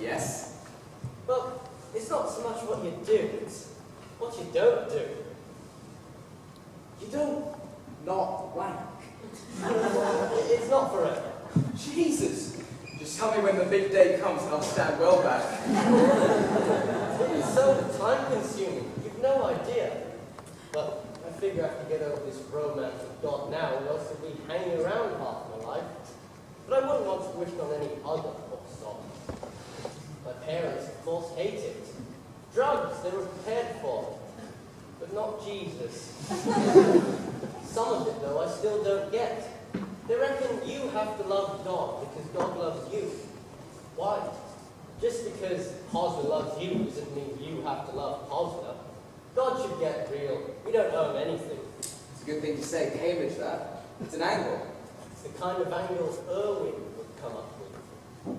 Yes? Well, it's not so much what you do, it's what you don't do. You don't not wank. It's not forever. Jesus! Just tell me when the big day comes and I'll stand well back. It's so time-consuming, you've no idea. But I figure I can get over this romance of God now, or else I'll be hanging around half my life. But I wouldn't want to wish on any other pop song. My parents, of course, hate it. Drugs they were prepared for, but not Jesus. Some of it, though, I still don't get. They reckon you have to love God because God loves you. Why? Just because Posner loves you doesn't mean you have to love Posner. God should get real. We don't owe him anything. It's a good thing to say, Cambridge, that. It's an angle. It's the kind of angles Irwin would come up with.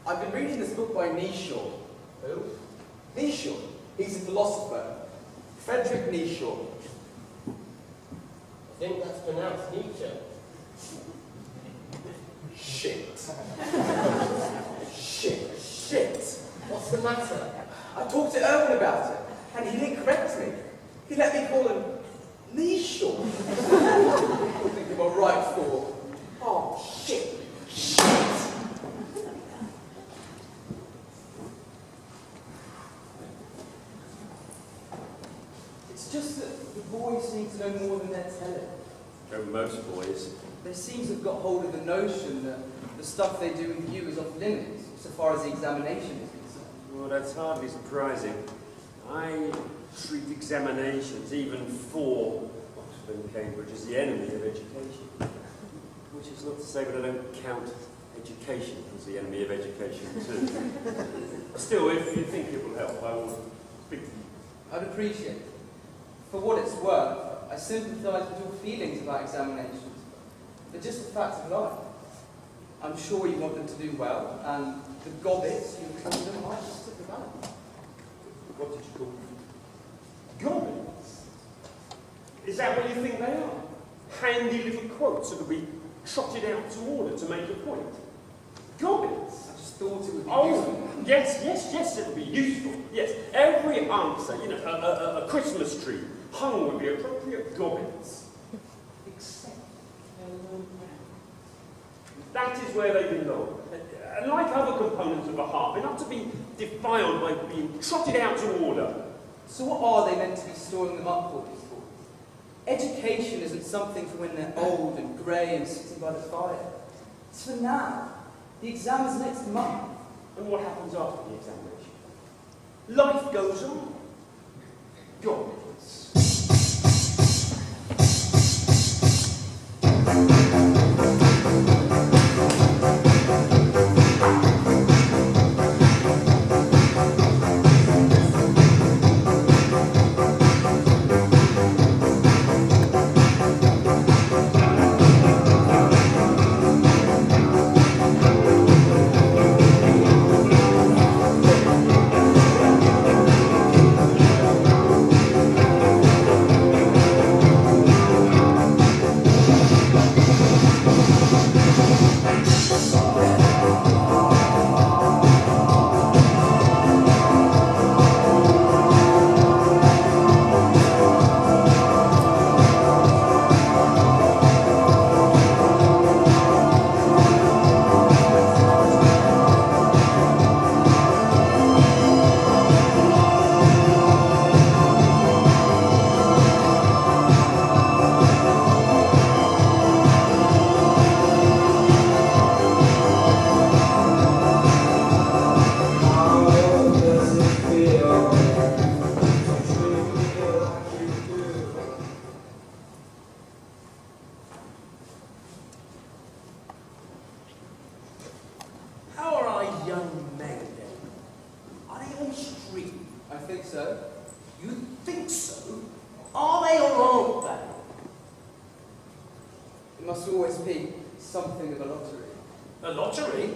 I've been reading this book by Nietzsche. Who? Nietzsche. He's a philosopher. Friedrich Nietzsche. I think that's pronounced Nietzsche. Shit. Shit. What's the matter? I talked to Irwin about it, and he didn't correct me. He let me call him Nietzsche. I think I'm a right fool. Oh, shit. It's just that the boys seem to know more than they're telling. So most boys. They seem to have got hold of the notion that the stuff they do with you is off limits, so far as the examination is concerned. Well, that's hardly surprising. I treat examinations, even for Oxford and Cambridge, as the enemy of education. Which is not to say that I don't count education as the enemy of education too. Still, if you think it will help, I will speak to you. I'd appreciate it. For what it's worth, I sympathise with your feelings about examinations. They're just a fact of life. I'm sure you want them to do well, and the gobbets you call them are just at the back. What did you call them? Goblins? Is that what you think they are? Handy little quotes that will be trotted out to order to make a point? Goblins? I just thought it would be Oh, yes, it would be useful. Yes, every answer, a Christmas tree hung with the appropriate goblins. Except That is where they belong. And like other components of a harp, they're not to be defiled by being trotted out to order. so what are they meant to be storing them up for, these boys? Education isn't something for when they're old and grey and sitting by the fire. It's for now. The exam is next month. And what happens after the examination? Life goes on. Goblins. It must always be something of a lottery. A lottery?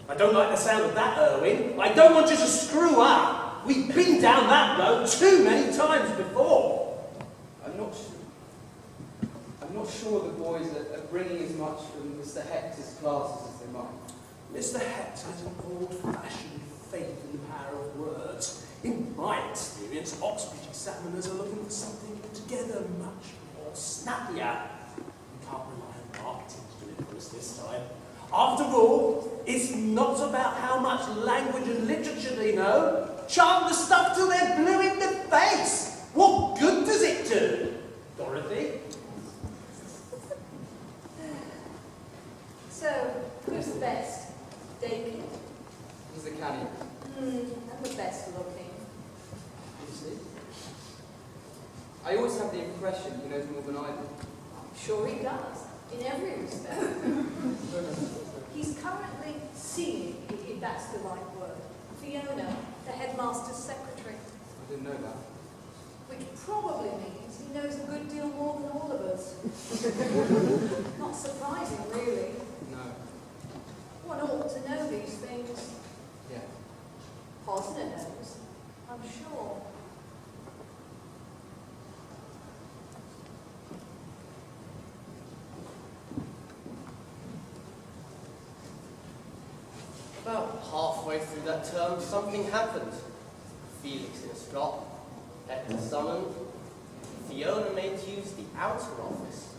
I don't like the sound of that, Irwin. I don't want you to screw up. We've been down that road too many times before. I'm not not sure the boys are bringing as much from Mr. Hector's classes as they might. Mr. Hector has an old-fashioned faith in the power of words. In my experience, Oxbridge examiners are looking for something altogether much more snappier. We can't rely on marketing to do it for us this time. After all, it's not about how much language and literature they know. Chant the stuff till they're blue in the face. What good does it do? Dorothy? So, who's the best? David? He's the canny. I'm the best looking. You see? I always have the impression he knows more than I do. I'm sure he does, in every respect. He's currently seeing, if that's the right word, Fiona, the headmaster's secretary. I didn't know that. Which probably means he knows a good deal more than all of us. Not surprising, really. No. One ought to know these things. Yeah. Posner knows, I'm sure. About halfway through that term, something happened. Felix in a stop, Hector summoned, Fiona made to use the outer office.